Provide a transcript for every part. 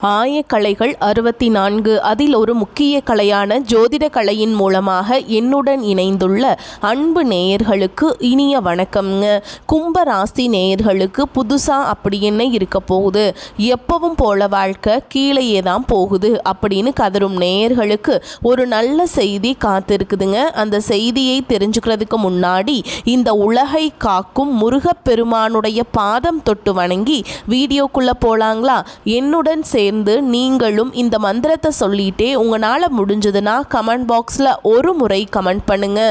ஆயக்கலைகள் 64 அதில் ஒரு முக்கிய கலையான ஜோதிட கலையின் மூலமாக என்னுடன் இணைந்துள்ள அன்பு நேயர்களுக்கு இனிய வணக்கம்ங்க. கும்ப ராசி நேயர்களுக்கு புதுசாக அப்படி என்ன இருக்க போகுது, எப்பவும் போல வாழ்க்கை கீழேயே தான் போகுது அப்படின்னு கதரும் நேயர்களுக்கு ஒரு நல்ல செய்தி காத்திருக்குதுங்க. அந்த செய்தியை தெரிஞ்சுக்கிறதுக்கு முன்னாடி இந்த உலகை காக்கும் முருகப்பெருமானுடைய பாதம் தொட்டு வணங்கி வீடியோக்குள்ளே போகலாங்களா? என்னுடன் நீங்களும் இந்த மந்திரத்தை சொல்லிட்டே உங்களால் முடிஞ்சதுன்னா கமெண்ட் பாக்ஸில் ஒரு முறை கமெண்ட் பண்ணுங்க.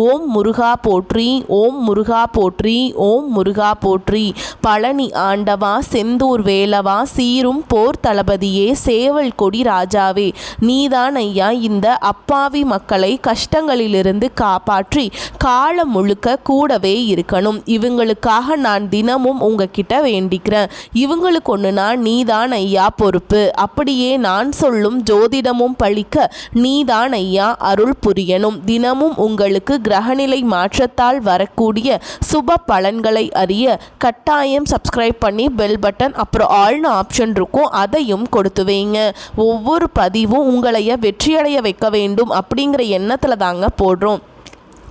ஓம் முருகா போற்றி, ஓம் முருகா போற்றி, ஓம் முருகா போற்றி. பழனி ஆண்டவா, செந்தூர் வேலவா, சீரும் போர் தளபதியே, சேவல் கொடி ராஜாவே, நீதான் ஐயா இந்த அப்பாவி மக்களை கஷ்டங்களிலிருந்து காப்பாற்றி காலம் முழுக்க கூடவே இருக்கணும். இவங்களுக்காக நான் தினமும் உங்ககிட்ட வேண்டிக்கிறேன். இவங்களுக்கு ஒன்றுனா நீதான் ஐயா பொறுப்பு. அப்படியே நான் சொல்லும் ஜோதிடமும் பழிக்க நீதான் ஐயா அருள் புரியணும். தினமும் உங்களுக்கு கிரகநிலை மாற்றத்தால் வரக்கூடிய சுப பலன்களை அறிய கட்டாயம் சப்ஸ்கிரைப் பண்ணி பெல் பட்டன் அப்புறம் ஆல்னு ஆப்ஷன் இருக்கும், அதையும் கொடுத்து வைங்க. ஒவ்வொரு பதிவும் உங்களைய வெற்றியடைய வைக்க வேண்டும் அப்படிங்கிற எண்ணத்தில் தாங்க போடுறோம்.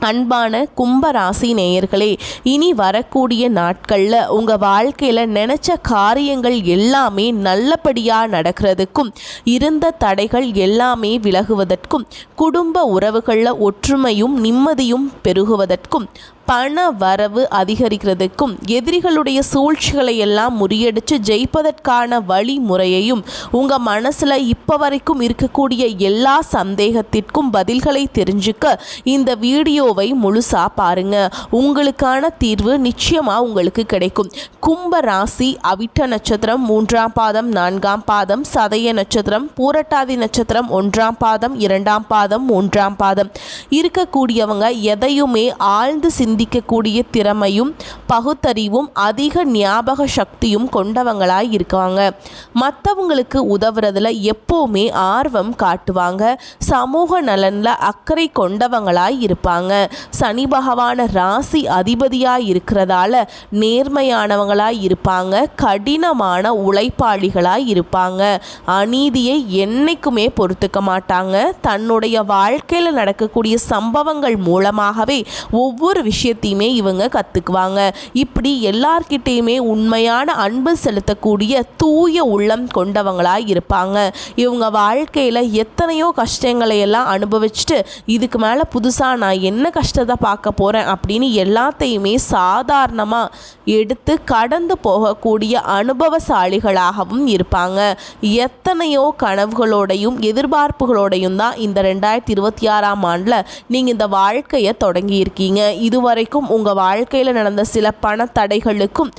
அன்பான கும்பராசி நேயர்களே, இனி வரக்கூடிய நாட்களில் உங்கள் வாழ்க்கையில் நினச்ச காரியங்கள் எல்லாமே நல்லபடியாக நடக்கிறதுக்கும், இருந்த தடைகள் எல்லாமே விலகுவதற்கும், குடும்ப உறவுகளில் ஒற்றுமையும் நிம்மதியும் பெருகுவதற்கும், பண வரவு அதிகரிக்கிறதுக்கும், எதிரிகளுடைய சூழ்ச்சிகளை எல்லாம் முறியடித்து ஜெயிப்பதற்கான வழிமுறையையும், உங்கள் மனசில் இப்போ வரைக்கும் இருக்கக்கூடிய எல்லா சந்தேகத்திற்கும் பதில்களை தெரிஞ்சுக்க இந்த வீடியோவை முழுசாக பாருங்கள். உங்களுக்கான தீர்வு நிச்சயமாக உங்களுக்கு கிடைக்கும். கும்ப ராசி அவிட்ட நட்சத்திரம் 3ஆம் பாதம் 4ஆம் பாதம், சதய நட்சத்திரம், பூரட்டாதி நட்சத்திரம் 1ஆம் பாதம் 2ஆம் பாதம் 3ஆம் பாதம் இருக்கக்கூடியவங்க எதையுமே ஆழ்ந்து சிந்திக்கக்கூடிய திறமையும் பகுத்தறிவும் அதிக ஞாபக சக்தியும் கொண்டவங்களாய் இருக்காங்க. மற்றவங்களுக்கு உதவுறதுல எப்போவுமே ஆர்வம் காட்டுவாங்க. சமூக நலனில் அக்கறை கொண்டவங்களாய் இருப்பாங்க. சனி பகவான ராசி அதிபதியாய் இருக்கிறதால நேர்மையானவங்களாய் இருப்பாங்க. கடினமான உழைப்பாளிகளாய் இருப்பாங்க. அநீதியை என்னைக்குமே பொறுத்துக்க மாட்டாங்க. தன்னுடைய வாழ்க்கையில் நடக்கக்கூடிய சம்பவங்கள் மூலமாகவே ஒவ்வொரு விஷயத்தையுமே இவங்க கற்றுக்குவாங்க. இப்படி எல்லார்கிட்டையுமே உண்மையான அன்பு செலுத்தக்கூடிய தூய உள்ளம் கொண்டவங்களாக இருப்பாங்க. இவங்க வாழ்க்கையில் எத்தனையோ கஷ்டங்களை எல்லாம் அனுபவிச்சுட்டு இதுக்கு மேலே புதுசாக நான் என்ன கஷ்டத்தை பார்க்க போகிறேன் அப்படின்னு எல்லாத்தையுமே சாதாரணமாக எடுத்து கடந்து போகக்கூடிய அனுபவசாலிகளாகவும் இருப்பாங்க. எத்தனையோ கனவுகளோடையும் எதிர்பார்ப்புகளோடையும் தான் இந்த 2026ஆம் ஆண்டில் நீங்கள் இந்த வாழ்க்கையை தொடங்கியிருக்கீங்க. இதுவரைக்கும் உங்கள் வாழ்க்கையில் நடந்த சில பண தடைகளுக்கும்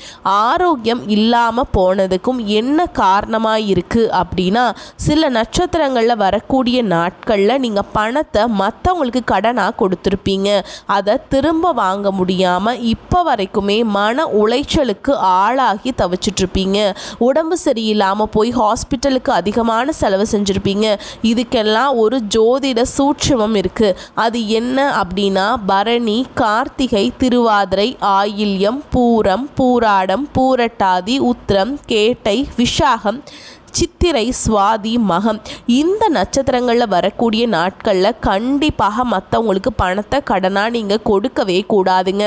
ஆரோக்கியம் இல்லாமல் போனதுக்கும் என்ன காரணமாக இருக்குது அப்படின்னா, சில நட்சத்திரங்களில் வரக்கூடிய நாட்களில் நீங்கள் பணத்தை மற்றவங்களுக்கு கடனாக கொடுத்துருப்பீங்க. அதை திரும்ப வாங்க முடியாமல் இப்போ வரைக்குமே மன உளைச்சலுக்கு ஆளாகி தவிச்சிட்ருப்பீங்க. உடம்பு சரியில்லாமல் போய் ஹாஸ்பிட்டலுக்கு அதிகமான செலவு செஞ்சுருப்பீங்க. இதுக்கெல்லாம் ஒரு ஜோதிட சூட்சுமம் இருக்குது. அது என்ன அப்படின்னா, பரணி, கார்த்திகை, திருவாதிரை, ஆயில்யம், பூரம், பூராடம், பூரட்டாதி, உத்திரம், கேட்டை, விஷாகம், சித்திரை, சுவாதி, மகம் இந்த நட்சத்திரங்களில் வரக்கூடிய நாட்களில் கண்டிப்பாக மற்றவங்களுக்கு பணத்தை கடனாக நீங்கள் கொடுக்கவே கூடாதுங்க.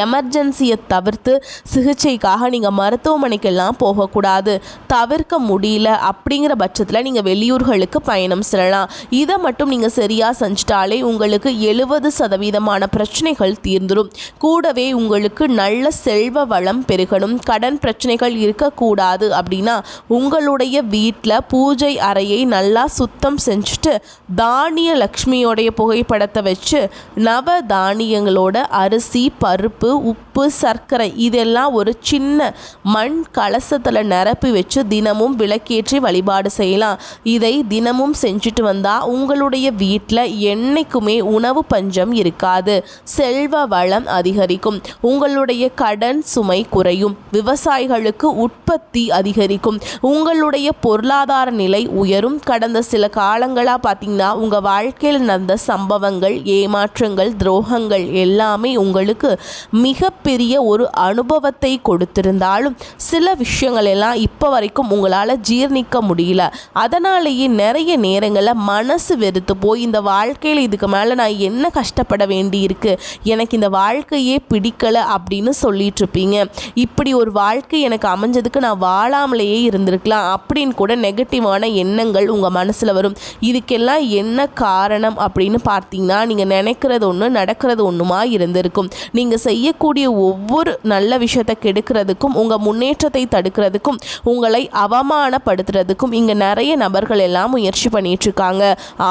எமர்ஜென்சியை தவிர்த்து சிகிச்சைக்காக நீங்கள் மருத்துவமனைக்கெல்லாம் போகக்கூடாது. தவிர்க்க முடியல அப்படிங்கிற பட்சத்தில் நீங்கள் வெளியூர்களுக்கு பயணம் செல்லலாம். இதை மட்டும் நீங்கள் சரியாக செஞ்சிட்டாலே உங்களுக்கு 70% பிரச்சனைகள் தீர்ந்துடும். கூடவே உங்களுக்கு நல்ல செல்வ வளம் பெருகணும். கடன் பிரச்சனைகள் இருக்கக்கூடாது அப்படின்னா உங்களுடைய வீட்டில் பூஜை அறையை நல்லா சுத்தம் செஞ்சுட்டு தானிய லக்ஷ்மியோடைய புகைப்படத்தை வச்சு நவ தானியங்களோட அரிசி, பருப்பு, உப்பு, சர்க்கரை இதெல்லாம் ஒரு சின்ன மண் கலசத்தில் நிரப்பி வச்சு தினமும் விளக்கேற்றி வழிபாடு செய்யலாம். இதை தினமும் செஞ்சுட்டு வந்தால் உங்களுடைய வீட்டில் என்னைக்குமே உணவு பஞ்சம் இருக்காது. செல்வ வளம் அதிகரிக்கும். உங்களுடைய கடன் சுமை குறையும். விவசாயிகளுக்கு உற்பத்தி அதிகரிக்கும். உங்களுடைய பொருளாதார நிலை உயரும். கடந்த சில காலங்களாக பார்த்தீங்கன்னா உங்கள் வாழ்க்கையில் நடந்த சம்பவங்கள், ஏமாற்றங்கள், துரோகங்கள் எல்லாமே உங்களுக்கு மிக மிகப்பெரிய ஒரு அனுபவத்தை கொடுத்திருந்தாலும் சில விஷயங்கள் எல்லாம் இப்போ வரைக்கும் உங்களால் ஜீர்ணிக்க முடியல. அதனாலேயே நிறைய நேரங்களில் மனசு வெறுத்து போய் இந்த வாழ்க்கையில் இதுக்கு மேலே நான் என்ன கஷ்டப்பட வேண்டி இருக்கு, எனக்கு இந்த வாழ்க்கையே பிடிக்கலை அப்படின்னு சொல்லிட்டு இருப்பீங்க. இப்படி ஒரு வாழ்க்கை எனக்கு அமைஞ்சதுக்கு நான் வாழாமலேயே இருந்திருக்கலாம் அப்படின்னு கூட நெகட்டிவான எண்ணங்கள் உங்கள் மனசில் வரும். இதுக்கெல்லாம் என்ன காரணம் அப்படின்னு பார்த்தீங்கன்னா, நீங்கள் நினைக்கிறது ஒன்று நடக்கிறது ஒன்றுமா இருந்திருக்கும். நீங்கள் செய்யக்கூடிய ஒவ்வொரு நல்ல விஷயத்தை கெடுக்கிறதுக்கும் உங்கள் முன்னேற்றத்தை தடுக்கிறதுக்கும் உங்களை அவமானப்படுத்துறதுக்கும் இங்கே நிறைய நபர்கள் எல்லாம் முயற்சி பண்ணிட்டு இருக்காங்க.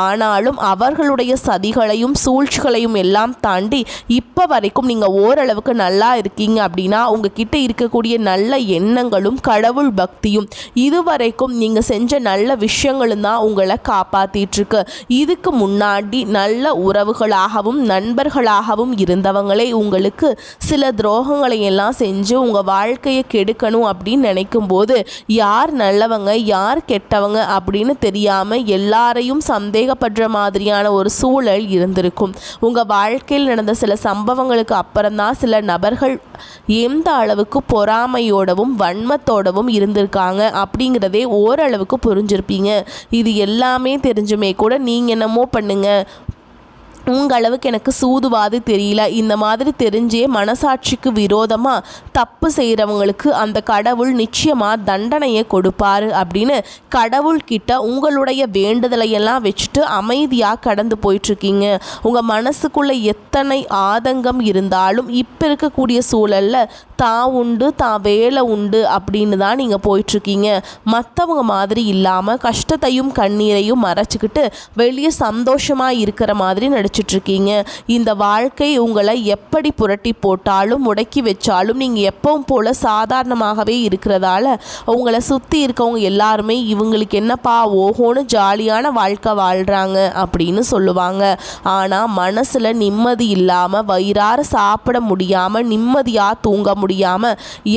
ஆனாலும் அவர்களுடைய சதிகளையும் சூழ்ச்சிகளையும் எல்லாம் தாண்டி இப்போ வரைக்கும் நீங்கள் ஓரளவுக்கு நல்லா இருக்கீங்க அப்படின்னா உங்ககிட்ட இருக்கக்கூடிய நல்ல எண்ணங்களும் கடவுள் பக்தியும் இதுவரைக்கும் நீங்கள் செஞ்ச நல்ல விஷயங்களும் தான் உங்களை காப்பாற்றிட்டு இருக்கு. இதுக்கு முன்னாடி நல்ல உறவுகளாகவும் நண்பர்களாகவும் இருந்தவங்களே உங்களுக்கு சில துரோகங்களை எல்லாம் செஞ்சு உங்கள் வாழ்க்கையை கெடுக்கணும் அப்படின்னு நினைக்கும் போது யார் நல்லவங்க யார் கெட்டவங்க அப்படின்னு தெரியாமல் எல்லாரையும் சந்தேகப்படுற மாதிரியான ஒரு சூழல் இருந்திருக்கும். உங்கள் வாழ்க்கையில் நடந்த சில சம்பவங்களுக்கு அப்புறம்தான் சில நபர்கள் எந்த அளவுக்கு பொறாமையோடவும் வன்மத்தோடவும் இருந்திருக்காங்க அப்படிங்கிறதே ஓரளவுக்கு புரிஞ்சிருப்பீங்க. இது எல்லாமே தெரிஞ்சுமே கூட நீங்கள் என்னமோ பண்ணுங்க, உங்களவுக்கு எனக்கு சூதுவாது தெரியல, இந்த மாதிரி தெரிஞ்சே மனசாட்சிக்கு விரோதமாக தப்பு செய்கிறவங்களுக்கு அந்த கடவுள் நிச்சயமாக தண்டனையை கொடுப்பாரு அப்படின்னு கடவுள்கிட்ட உங்களுடைய வேண்டுதலையெல்லாம் வச்சுட்டு அமைதியாக கடந்து போயிட்டுருக்கீங்க. உங்கள் மனசுக்குள்ளே எத்தனை ஆதங்கம் இருந்தாலும் இப்போ இருக்கக்கூடிய சூழலில் தான் உண்டு தான் வேலை உண்டு அப்படின்னு தான் நீங்கள் போயிட்டுருக்கீங்க. மற்றவங்க மாதிரி இல்லாமல் கஷ்டத்தையும் கண்ணீரையும் மறைச்சிக்கிட்டு வெளியே சந்தோஷமாக இருக்கிற மாதிரி நடிச்சிட்ருக்கீங்க. இந்த வாழ்க்கை உங்களை எப்படி புரட்டி போட்டாலும் முடக்கி வச்சாலும் நீங்கள் எப்பவும் போல் சாதாரணமாகவே இருக்கிறதால உங்களை சுற்றி இருக்கவங்க எல்லாருமே இவங்களுக்கு என்னப்பா ஓஹோன்னு ஜாலியான வாழ்க்கை வாழ்கிறாங்க அப்படின்னு சொல்லுவாங்க. ஆனால் மனசில் நிம்மதி இல்லாமல் வயிறார சாப்பிட முடியாமல் நிம்மதியாக தூங்க முடியாமல்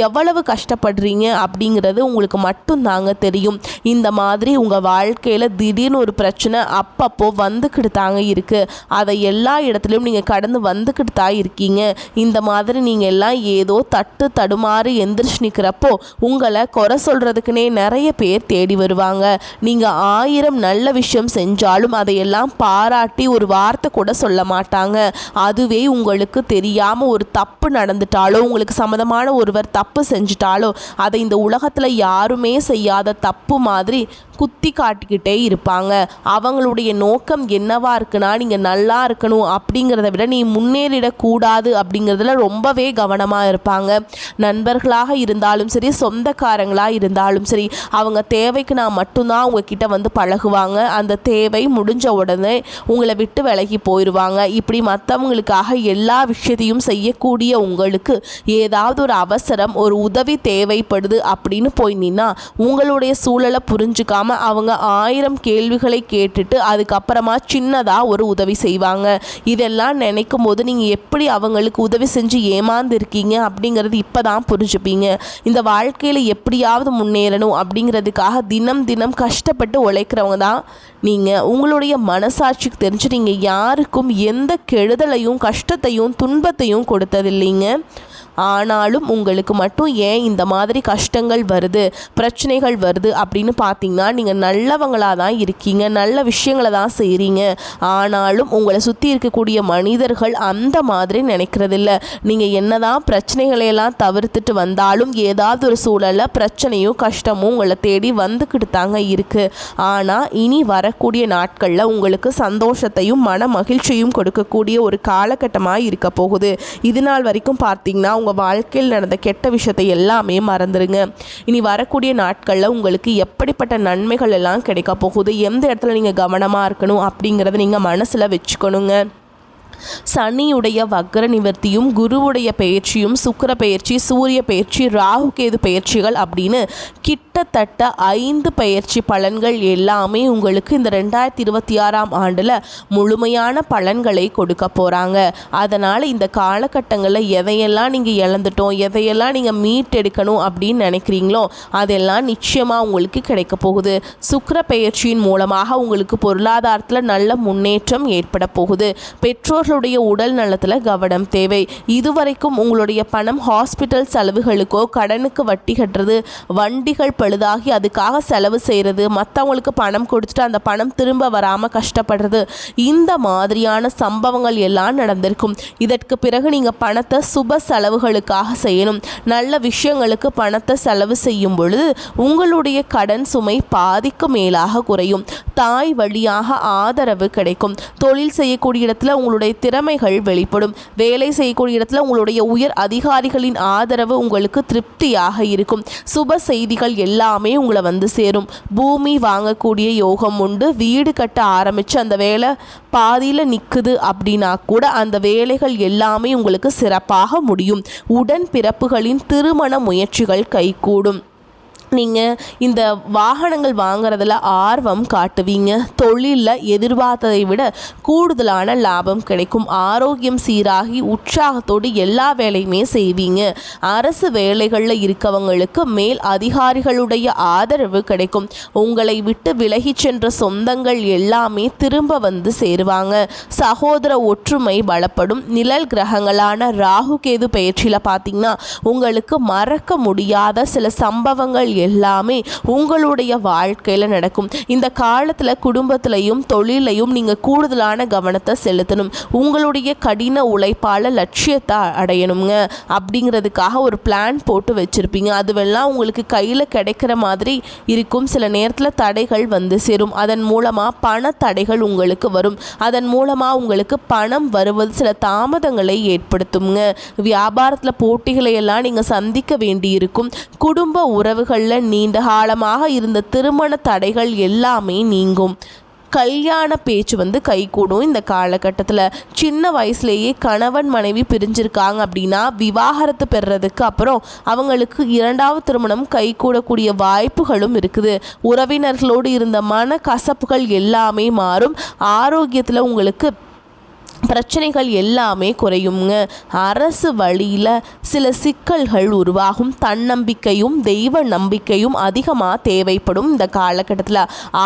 எவ்வளவு கஷ்டப்படுறீங்க அப்படிங்கிறது உங்களுக்கு மட்டும்தாங்க தெரியும். இந்த மாதிரி உங்கள் வாழ்க்கையில் திடீர்னு ஒரு பிரச்சனை அப்பப்போ வந்துக்கிட்டு தாங்க இருக்குது. அதை எல்லா இடத்துலையும் நீங்கள் கடந்து வந்துக்கிட்டு தான் இருக்கீங்க. இந்த மாதிரி நீங்கள் எல்லாம் ஏதோ தட்டு தடுமாறி எந்திரிச்சு நிற்கிறப்போ உங்களை குறை சொல்கிறதுக்குனே நிறைய பேர் தேடி வருவாங்க. நீங்கள் 1000 நல்ல விஷயம் செஞ்சாலும் அதையெல்லாம் பாராட்டி ஒரு வார்த்தை கூட சொல்ல மாட்டாங்க. அதுவே உங்களுக்கு தெரியாமல் ஒரு தப்பு நடந்துட்டாலோ உங்களுக்கு சம்மதமான ஒருவர் தப்பு செஞ்சிட்டாலோ அதை இந்த உலகத்தில் யாருமே செய்யாத தப்பு மாதிரி குத்தி காட்டிக்கிட்டே இருப்பாங்க. அவங்களுடைய நோக்கம் என்னவா இருக்குன்னா நீங்கள் நல்லா இருக்கணும் அப்படிங்கிறத விட நீ முன்னேறிடக்கூடாது அப்படிங்கிறதுல ரொம்பவே கவனமாக இருப்பாங்க. நண்பர்களாக இருந்தாலும் சரி சொந்தக்காரங்களாக இருந்தாலும் சரி அவங்க தேவைக்கு நான் மட்டும்தான் உங்ககிட்ட வந்து பழகுவாங்க. அந்த தேவை முடிஞ்ச உடனே உங்களை விட்டு விலகி போயிடுவாங்க. இப்படி மற்றவங்களுக்காக எல்லா விஷயத்தையும் செய்யக்கூடிய உங்களுக்கு ஏதாவது ஒரு அவசரம் ஒரு உதவி தேவைப்படுது அப்படின்னு போய் நின்னா உங்களுடைய சூழலை புரிஞ்சுக்காம அவங்க 1000 கேள்விகளை கேட்டுட்டு அதுக்கப்புறமா சின்னதாக ஒரு உதவி செய்வாங்க. இதெல்லாம் நினைக்கும் போது நீங்கள் எப்படி அவங்களுக்கு உதவி செஞ்சு ஏமாந்துருக்கீங்க அப்படிங்கிறது இப்போ தான் புரிஞ்சுப்பீங்க. இந்த வாழ்க்கையில் எப்படியாவது முன்னேறணும் அப்படிங்கிறதுக்காக தினம் தினம் கஷ்டப்பட்டு உழைக்கிறவங்க தான் நீங்கள். உங்களுடைய மனசாட்சிக்கு தெரிஞ்சு நீங்கள் யாருக்கும் எந்த கெடுதலையும் கஷ்டத்தையும் துன்பத்தையும் கொடுத்ததில்லைங்க. ஆனாலும் உங்களுக்கு மட்டும் ஏன் இந்த மாதிரி கஷ்டங்கள் வருது பிரச்சனைகள் வருது அப்படின்னு பார்த்தீங்கன்னா நீங்கள் நல்லவங்களாக தான் இருக்கீங்க, நல்ல விஷயங்களை தான் செய்கிறீங்க. ஆனாலும் உங்களை சுற்றி இருக்கக்கூடிய மனிதர்கள் அந்த மாதிரி நினைக்கிறதில்ல. நீங்கள் என்னதான் பிரச்சனைகளையெல்லாம் தவிர்த்துட்டு வந்தாலும் ஏதாவது ஒரு சூழலில் பிரச்சனையும் கஷ்டமும் உங்களை தேடி வந்துக்கிட்டு தாங்க இருக்குது. ஆனால் இனி வரக்கூடிய நாட்களில் உங்களுக்கு சந்தோஷத்தையும் மன மகிழ்ச்சியும் கொடுக்கக்கூடிய ஒரு காலகட்டமாக இருக்க போகுது. இது நாள் வரைக்கும் பார்த்தீங்கன்னா உங்கள் வாழ்க்கையில் நடந்த கெட்ட விஷயத்தை எல்லாமே மறந்துடுங்க. இனி வரக்கூடிய நாட்களில் உங்களுக்கு எப்படிப்பட்ட நன்மைகள் எல்லாம் கிடைக்க போகுது, எந்த இடத்துல நீங்கள் கவனமாக இருக்கணும் அப்படிங்கிறத நீங்கள் மனசில் வச்சுக்கணுங்க. சனியுடைய வக்ர நிவர்த்தியும் குருவுடைய பயிற்சியும் சுக்கிர பயிற்சி சூரிய பயிற்சி ராகு கேது பயிற்சிகள் அப்படின்னு கிட்டத்தட்ட 5 பயிற்சி பலன்கள் எல்லாமே உங்களுக்கு இந்த 2026ஆம் ஆண்டில் முழுமையான பலன்களை கொடுக்க போகிறாங்க. அதனால் இந்த காலகட்டங்களில் எதையெல்லாம் நீங்கள் இழந்துட்டோம் எதையெல்லாம் நீங்கள் மீட்டெடுக்கணும் அப்படின்னு நினைக்கிறீங்களோ அதெல்லாம் நிச்சயமாக உங்களுக்கு கிடைக்க போகுது. சுக்கிர பயிற்சியின் மூலமாக உங்களுக்கு பொருளாதாரத்தில் நல்ல முன்னேற்றம் ஏற்பட போகுது. பெற்றோர் அவர்களுடைய உடல் நலத்தில் கவனம் தேவை. இதுவரைக்கும் உங்களுடைய பணம் ஹாஸ்பிட்டல் செலவுகளுக்கோ, கடனுக்கு வட்டி கட்டுறது, வண்டிகள் பழுதாகி அதுக்காக செலவு செய்கிறது, மற்றவங்களுக்கு பணம் கொடுத்துட்டு அந்த பணம் திரும்ப வராமல் கஷ்டப்படுறது, இந்த மாதிரியான சம்பவங்கள் எல்லாம் நடந்திருக்கும். இதற்கு பிறகு நீங்கள் பணத்தை சுப செலவுகளுக்காக செய்யணும். நல்ல விஷயங்களுக்கு பணத்தை செலவு செய்யும் பொழுது உங்களுடைய கடன் சுமை பாதிக்கு மேலாக குறையும். தாய் வழியாக ஆதரவு கிடைக்கும். தொழில் செய்யக்கூடிய இடத்துல உங்களுடைய திறமைகள் வெளிப்படும். வேலை செய்யக்கூடிய இடத்துல உங்களுடைய உயர் அதிகாரிகளின் ஆதரவு உங்களுக்கு திருப்தியாக இருக்கும். சுப செய்திகள் எல்லாமே உங்களை வந்து சேரும். பூமி வாங்கக்கூடிய யோகம் உண்டு. வீடு கட்ட ஆரம்பித்து அந்த வேலை பாதியில் நிற்குது அப்படின்னா கூட அந்த வேலைகள் எல்லாமே உங்களுக்கு சிறப்பாக முடியும். உடன்பிறப்புகளின் திருமண முயற்சிகள் கைகூடும். நீங்கள் இந்த வாகனங்கள் வாங்குறதுல ஆர்வம் காட்டுவீங்க. தொழிலில் எதிர்பார்த்ததை விட கூடுதலான லாபம் கிடைக்கும். ஆரோக்கியம் சீராகி உற்சாகத்தோடு எல்லா வேலையுமே செய்வீங்க. அரசு வேலைகளில் இருக்கவங்களுக்கு மேல் அதிகாரிகளுடைய ஆதரவு கிடைக்கும். உங்களை விட்டு விலகி சென்ற சொந்தங்கள் எல்லாமே திரும்ப வந்து சேருவாங்க. சகோதர ஒற்றுமை பலப்படும். நிழல் கிரகங்களான ராகு கேது பயிற்சியில் பார்த்தீங்கன்னா உங்களுக்கு மறக்க முடியாத சில சம்பவங்கள் எல்லாமே உங்களுடைய வாழ்க்கையில் நடக்கும். இந்த காலத்தில் குடும்பத்திலையும் தொழிலையும் நீங்கள் கூடுதலான கவனத்தை செலுத்தணும். உங்களுடைய கடின உழைப்பால் லட்சியத்தை அடையணுங்க அப்படிங்கிறதுக்காக ஒரு பிளான் போட்டு வச்சுருப்பீங்க. அதுவெல்லாம் உங்களுக்கு கையில் கிடைக்கிற மாதிரி இருக்கும். சில நேரத்தில் தடைகள் வந்து சேரும். அதன் மூலமாக பண தடைகள் உங்களுக்கு வரும். அதன் மூலமாக உங்களுக்கு பணம் வருவது சில தாமதங்களை ஏற்படுத்துங்க. வியாபாரத்தில் போட்டிகளை எல்லாம் நீங்கள் சந்திக்க வேண்டியிருக்கும். குடும்ப உறவுகள் நீண்ட காலமாக இருந்த திருமண தடைகள் எல்லாமே நீங்கும். கல்யாண பேச்சு வந்து கைகூடும். இந்த காலகட்டத்தில் சின்ன வயசுலேயே கணவன் மனைவி பிரிஞ்சிருக்காங்க அப்படின்னா விவாகரத்து பெறுறதுக்கு அப்புறம் அவங்களுக்கு இரண்டாவது திருமணம் கைகூடக்கூடிய வாய்ப்புகளும் இருக்குது. உறவினர்களோடு இருந்த மன கசப்புகள் எல்லாமே மாறும். ஆரோக்கியத்தில் உங்களுக்கு பிரச்சனைகள் எல்லாமே குறையுங்க. அரசு வழியில் சில சிக்கல்கள் உருவாகும். தன்னம்பிக்கையும் தெய்வ நம்பிக்கையும் அதிகமாக தேவைப்படும். இந்த காலகட்டத்தில்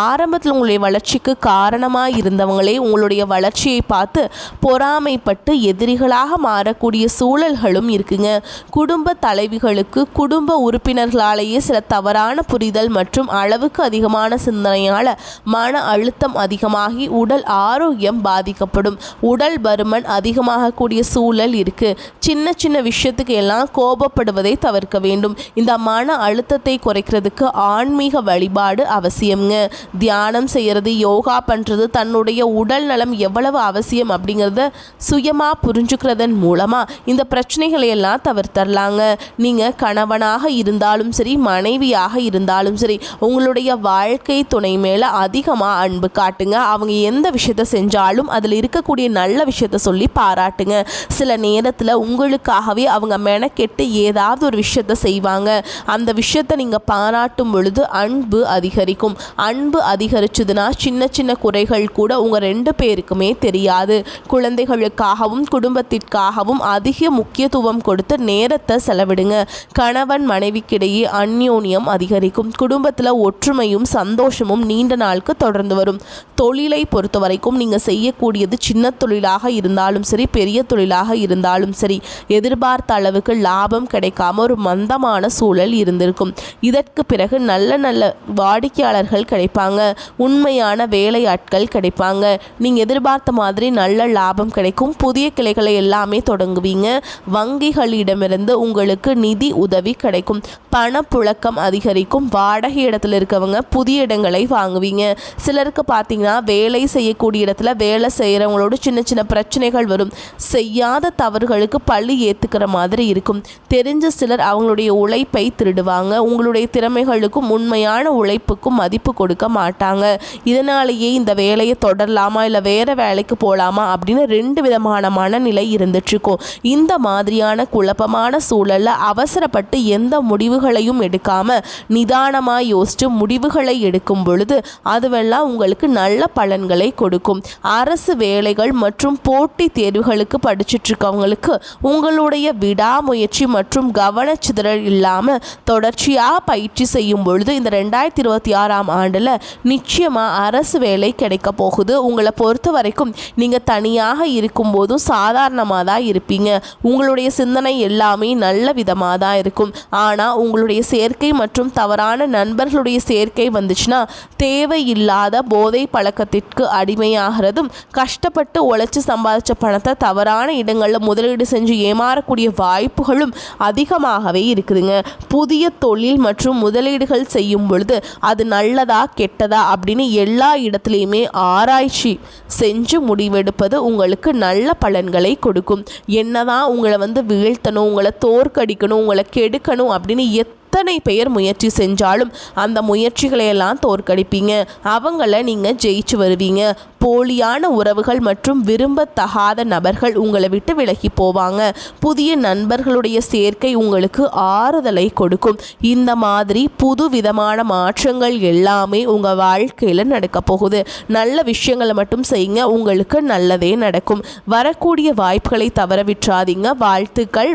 ஆரம்பத்தில் உங்களுடைய வளர்ச்சிக்கு காரணமாக இருந்தவங்களே உங்களுடைய வளர்ச்சியை பார்த்து பொறாமைப்பட்டு எதிரிகளாக மாறக்கூடிய சூழல்களும் இருக்குங்க. குடும்ப தலைவிகளுக்கு குடும்ப உறுப்பினர்களாலேயே சில தவறான புரிதல் மற்றும் அளவுக்கு அதிகமான சிந்தனையால் மன அழுத்தம் அதிகமாகி உடல் ஆரோக்கியம் பாதிக்கப்படும். உடல் பருமன் அதிகமாகக்கூடிய சூழல் இருக்கு. சின்ன சின்ன விஷயத்துக்கு எல்லாம் கோபப்படுவதை தவிர்க்க வேண்டும். இந்த மன அழுத்தத்தை குறைக்கிறதுக்கு ஆன்மீக வழிபாடு அவசியம்ங்க. தியானம் செய்யறது, யோகா பண்றது, தன்னுடைய உடல் நலம் எவ்வளவு அவசியம் அப்படிங்கிறத சுயமா புரிஞ்சுக்கிறதன் மூலமா இந்த பிரச்சனைகளை எல்லாம் தவிர்த்தரலாங்க. நீங்க கணவனாக இருந்தாலும் சரி, மனைவியாக இருந்தாலும் சரி, உங்களுடைய வாழ்க்கை துணை மேல அதிகமா அன்பு காட்டுங்க. அவங்க எந்த விஷயத்தை செஞ்சாலும் அதில் இருக்கக்கூடிய நல்ல விஷயத்த சொல்லி பாராட்டுங்க. சில நேரத்தில் உங்களுக்காகவே அவங்க மெனக்கெட்டு ஏதாவது ஒரு விஷயத்த செய்வாங்க. அந்த விஷயத்தை நீங்கள் பாராட்டும் பொழுது அன்பு அதிகரிக்கும். அன்பு அதிகரிச்சதுன்னா சின்ன சின்ன குறைகள் கூட உங்கள் ரெண்டு பேருக்குமே தெரியாது. குழந்தைகளுக்காகவும் குடும்பத்திற்காகவும் அதிக முக்கியத்துவம் கொடுத்து நேரத்தை செலவிடுங்க. கணவன் மனைவிக்கிடையே அந்யோன்யம் அதிகரிக்கும். குடும்பத்தில் ஒற்றுமையும் சந்தோஷமும் நீண்ட நாளுக்கு தொடர்ந்து வரும். தொழிலை பொறுத்த வரைக்கும் நீங்கள் செய்யக்கூடியது சின்ன தொழிலாக இருந்தாலும் சரி, பெரிய தொழிலாக இருந்தாலும் சரி, எதிர்பார்த்த அளவுக்கு லாபம் கிடைக்காம ஒரு மந்தமான சூழல் இருந்திருக்கும். இதற்கு பிறகு நல்ல நல்ல வாடிக்கையாளர்கள் கிடைப்பாங்க. உண்மையான வேலையாட்கள் கிடைப்பாங்க. நீங்கள் எதிர்பார்த்த மாதிரி நல்ல லாபம் கிடைக்கும். புதிய கிளைகளை எல்லாமே தொடங்குவீங்க. வங்கிகளிடமிருந்து உங்களுக்கு நிதி உதவி கிடைக்கும். பணப்புழக்கம் அதிகரிக்கும். வாடகை இடத்துல இருக்கவங்க புதிய இடங்களை வாங்குவீங்க. சிலருக்கு பார்த்தீங்கன்னா வேலை செய்யக்கூடிய இடத்துல வேலை செய்கிறவங்களோட சின்ன சின்ன பிரச்சனைகள் வரும். செய்யாத தவறுகளுக்கு பழி ஏற்றுக்கிற மாதிரி இருக்கும். தெரிஞ்ச சிலர் அவங்களுடைய உழைப்பை திருடுவாங்க. உங்களுடைய திறமைகளுக்கும் உண்மையான உழைப்புக்கும் மதிப்பு கொடுக்க மாட்டாங்க. இதனாலேயே இந்த வேலையை தொடரலாமா இல்லை வேற வேலைக்கு போகலாமா அப்படின்னு ரெண்டு விதமான மனநிலை இருந்துட்டுருக்கும். இந்த மாதிரியான குழப்பமான சூழலில் அவசரப்பட்டு எந்த முடிவுகளையும் எடுக்காம நிதானமாக யோசித்து முடிவுகளை எடுக்கும் பொழுது அதுவெல்லாம் உங்களுக்கு நல்ல பலன்களை கொடுக்கும். அரசு வேலைகள் மற்றும் மற்றும் போட்டி தேர்வுகளுக்கு படிச்சுட்டு இருக்கவங்களுக்கு உங்களுடைய விடாமுயற்சி மற்றும் கவனச்சிதறல் இல்லாமல் தொடர்ச்சியாக பயிற்சி செய்யும் பொழுது இந்த 2026ஆம் ஆண்டில் நிச்சயமாக அரசு வேலை கிடைக்க போகுது. உங்களை பொறுத்த வரைக்கும் நீங்கள் தனியாக இருக்கும்போதும் சாதாரணமாக தான் இருப்பீங்க. உங்களுடைய சிந்தனை எல்லாமே நல்ல விதமாக தான் இருக்கும். ஆனால் உங்களுடைய சேர்க்கை மற்றும் தவறான நண்பர்களுடைய சேர்க்கை வந்துச்சுன்னா தேவையில்லாத போதை பழக்கத்திற்கு அடிமையாகிறதும், கஷ்டப்பட்டு உழைச்சி சம்பாதிச்ச பணத்தை தவறான இடங்களில் முதலீடு செஞ்சு ஏமாறக்கூடிய வாய்ப்புகளும் அதிகமாகவே இருக்குதுங்க. புதிய தொழில் மற்றும் முதலீடுகள் செய்யும் பொழுது அது நல்லதா கெட்டதா அப்படின்னு எல்லா இடத்துலையுமே ஆராய்ச்சி செஞ்சு முடிவெடுப்பது உங்களுக்கு நல்ல பலன்களை கொடுக்கும். என்னதான் உங்களை வீழ்த்தணும், உங்களை தோற்கடிக்கணும், உங்களை கெடுக்கணும் அப்படின்னு எத்தனை பெயர் முயற்சி செஞ்சாலும் அந்த முயற்சிகளையெல்லாம் தோற்கடிப்பீங்க. அவங்கள நீங்கள் ஜெயிச்சு வருவீங்க. போலியான உறவுகள் மற்றும் விரும்பத்தகாத நபர்கள் உங்களை விட்டு விலகி போவாங்க. புதிய நண்பர்களுடைய சேர்க்கை உங்களுக்கு ஆறுதலை கொடுக்கும். இந்த மாதிரி புது விதமான மாற்றங்கள் எல்லாமே உங்கள் வாழ்க்கையில் நடக்க போகுது. நல்ல விஷயங்களை மட்டும் செய்யுங்க, உங்களுக்கு நல்லதே நடக்கும். வரக்கூடிய வாய்ப்புகளை தவற விட்டுறாதீங்க. வாழ்த்துக்கள்.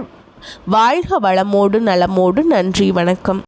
வாழ்க வளமோடு நலமோடு. நன்றி, வணக்கம்.